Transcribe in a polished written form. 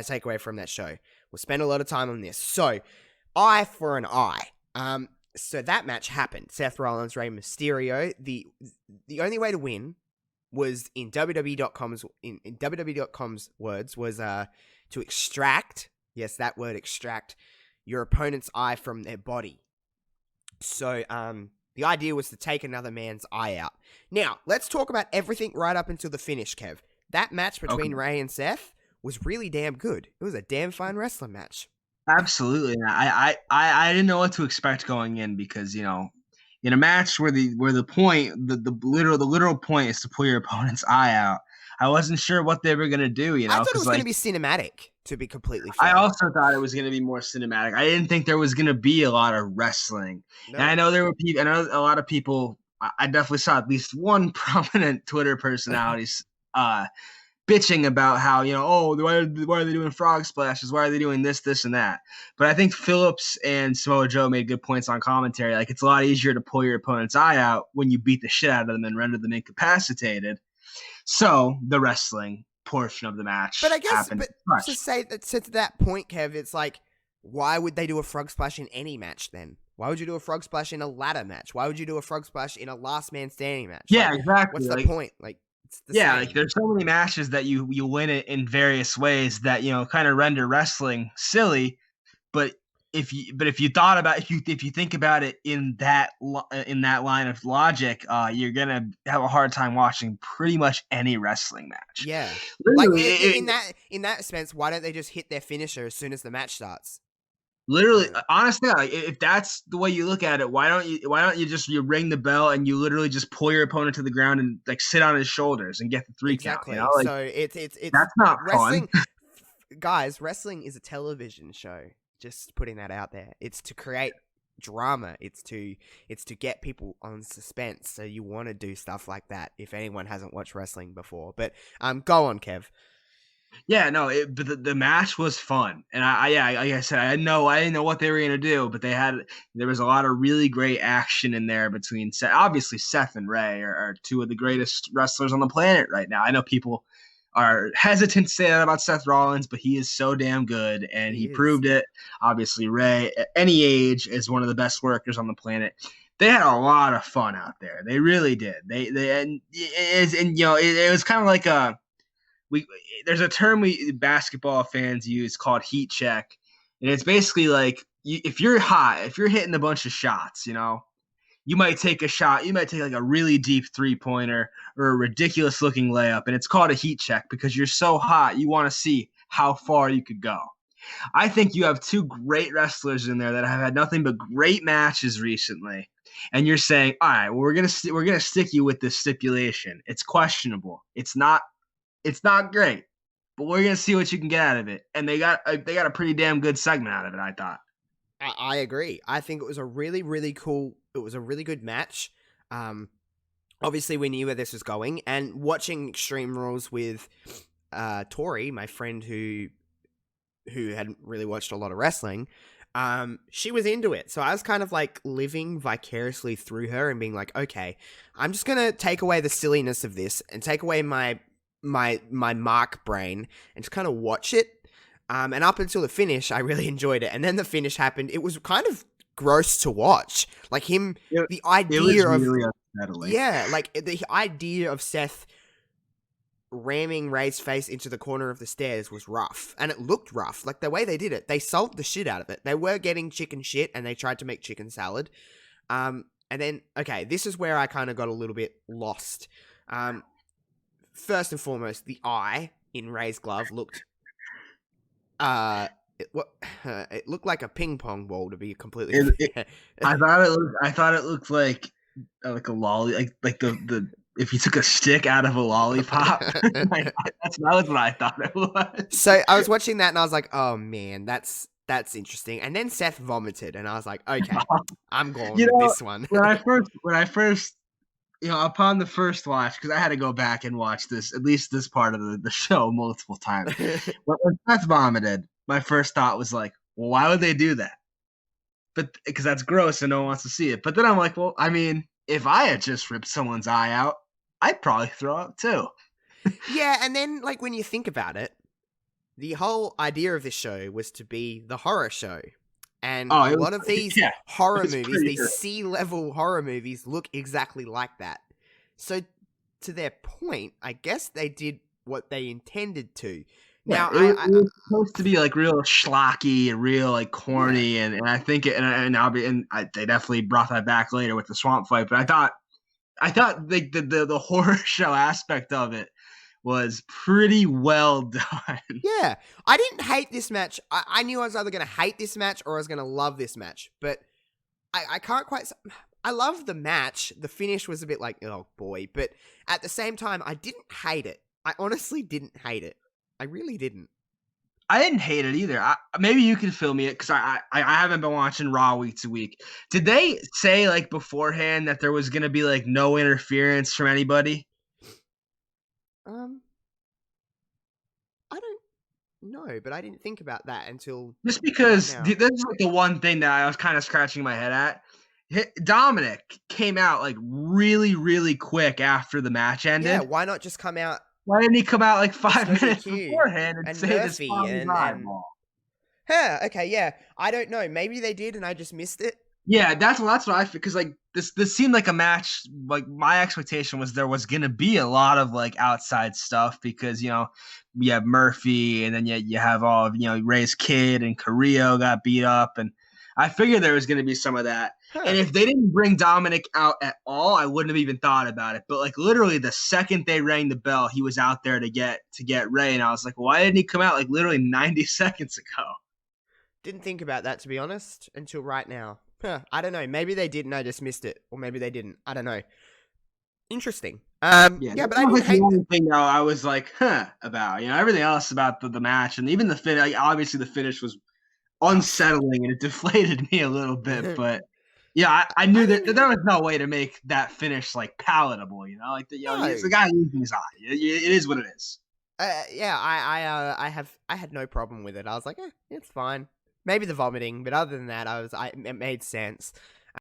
take away from that show. We'll spend a lot of time on this. So, eye for an eye. So that match happened. Seth Rollins, Rey Mysterio. The only way to win was in WWE.com's words was to extract, yes, that word extract, your opponent's eye from their body. So the idea was to take another man's eye out. Now, let's talk about everything right up until the finish, Kev. That match between Rey and Seth was really damn good. It was a damn fine wrestling match. Absolutely. I didn't know what to expect going in because, in a match where the literal point is to pull your opponent's eye out, I wasn't sure what they were going to do, I thought it was going to be cinematic, to be completely fair. I also thought it was going to be more cinematic. I didn't think there was going to be a lot of wrestling. No. And I know there were people, I know a lot of people, I definitely saw at least one prominent Twitter personality bitching about how, why are they doing frog splashes? Why are they doing this, and that? But I think Phillips and Samoa Joe made good points on commentary. Like, it's a lot easier to pull your opponent's eye out when you beat the shit out of them and render them incapacitated. So the wrestling portion of the match. But I guess, to that point, Kev, it's like, why would they do a frog splash in any match then? Why would you do a frog splash in a ladder match? Why would you do a frog splash in a last man standing match? Yeah, exactly. What's the point? Like, like there's so many matches that you win it in various ways that kind of render wrestling silly, but if you thought about if you think about it in that line of logic, you're gonna have a hard time watching pretty much any wrestling match. Yeah, literally, in that sense, why don't they just hit their finisher as soon as the match starts? Literally, honestly, if that's the way you look at it, why don't you just ring the bell and you literally just pull your opponent to the ground and like sit on his shoulders and get the 3 count? So it's that's not wrestling, fun. Guys. Wrestling is a television show. Just putting that out there. It's to create drama. It's to get people on suspense. So you want to do stuff like that. If anyone hasn't watched wrestling before, but go on, Kev. Yeah, no, but the match was fun, and like I said, I didn't know what they were gonna do, but there was a lot of really great action in there between obviously Seth and Rey are two of the greatest wrestlers on the planet right now. I know people are hesitant to say that about Seth Rollins, but he is so damn good, and he proved it. Obviously, Rey at any age is one of the best workers on the planet. They had a lot of fun out there. They really did. It was kind of like there's a term basketball fans use called heat check, and it's basically like if you're hot, if you're hitting a bunch of shots, you might take a shot, you might take like a really deep 3-pointer or a ridiculous looking layup, and it's called a heat check because you're so hot, you want to see how far you could go. I think you have two great wrestlers in there that have had nothing but great matches recently, and you're saying, all right, well, we're gonna stick you with this stipulation. It's questionable. It's not great, but we're gonna see what you can get out of it. And they got a pretty damn good segment out of it, I thought. I agree. I think it was a really, really cool. It was a really good match. Obviously, we knew where this was going, and watching Extreme Rules with Tori, my friend who hadn't really watched a lot of wrestling, she was into it. So I was kind of like living vicariously through her and being like, okay, I'm just gonna take away the silliness of this and take away my Mark brain and just kind of watch it. And up until the finish, I really enjoyed it. And then the finish happened. It was kind of gross to watch. Like the idea of really unsettling. Yeah, like the idea of Seth ramming Rey's face into the corner of the stairs was rough, and it looked rough. Like the way they did it, they sold the shit out of it. They were getting chicken shit, and they tried to make chicken salad. And then this is where I kind of got a little bit lost. First and foremost, the eye in Rey's glove looked, it looked like a ping pong ball, to be completely fair. I thought it looked like a lolly, like the if you took a stick out of a lollipop. That's what I thought it was. So I was watching that and I was like, oh man, that's interesting. And then Seth vomited, and I was like, okay, I'm going with this one. when I first. Upon the first watch, because I had to go back and watch at least this part of the show multiple times. When Seth vomited, my first thought was like, well, why would they do that? But because that's gross and no one wants to see it. But then I'm like, well, I mean, if I had just ripped someone's eye out, I'd probably throw up too. Yeah, and then like when you think about it, the whole idea of this show was to be the horror show. And Oh, a lot of these yeah, horror it's movies, pretty these good. C-level horror movies, look exactly like that. So, to their point, I guess they did what they intended to. Yeah, Now, it was supposed to be like real schlocky and real like yeah, corny, and I think they definitely brought that back later with the swamp fight. But I thought the horror show aspect of it was pretty well done. yeah. I didn't hate this match. I knew I was either going to hate this match or I was going to love this match. But I can't quite. I love the match. The finish was a bit like, oh boy. But at the same time, I didn't hate it. I honestly didn't hate it. I really didn't. I didn't hate it either. Maybe you can fill me it because I haven't been watching Raw week to week. Did they say like beforehand that there was gonna be like no interference from anybody? Um, I don't know, but I didn't think about that until Just right because now. this is like the one thing that I was kind of scratching my head at. Dominic came out like really, really quick after the match Yeah, ended. why not just come out Why didn't he come out like just 5 minutes ODQ beforehand and and say this Murphy father's and eyeball? huh, okay, yeah. I don't know. Maybe they did and I just missed it. Yeah, that's what I feel because like this seemed like a match. Like my expectation was there was gonna be a lot of like outside stuff because you have Murphy and then you have all of Ray's kid and Carrillo got beat up and I figured there was gonna be some of that. Huh. And if they didn't bring Dominic out at all, I wouldn't have even thought about it. But like literally the second they rang the bell, he was out there to get Ray, and I was like, why didn't he come out like literally 90 seconds ago? Didn't think about that, to be honest, until right now. Huh, I don't know. Maybe they did and I just missed it. Or maybe they didn't. I don't know. Interesting. Yeah, Yeah, that but I was didn't like the hate only thing though I was like, about. Everything else about the match and even the finish. Like, obviously, the finish was unsettling and it deflated me a little bit. the... But yeah, I knew I that didn't... there was no way to make that finish like palatable. Like it's No. the guy losing his eye. It is what it is. Yeah, I had no problem with it. I was like, it's fine. Maybe the vomiting, but other than that, it made sense.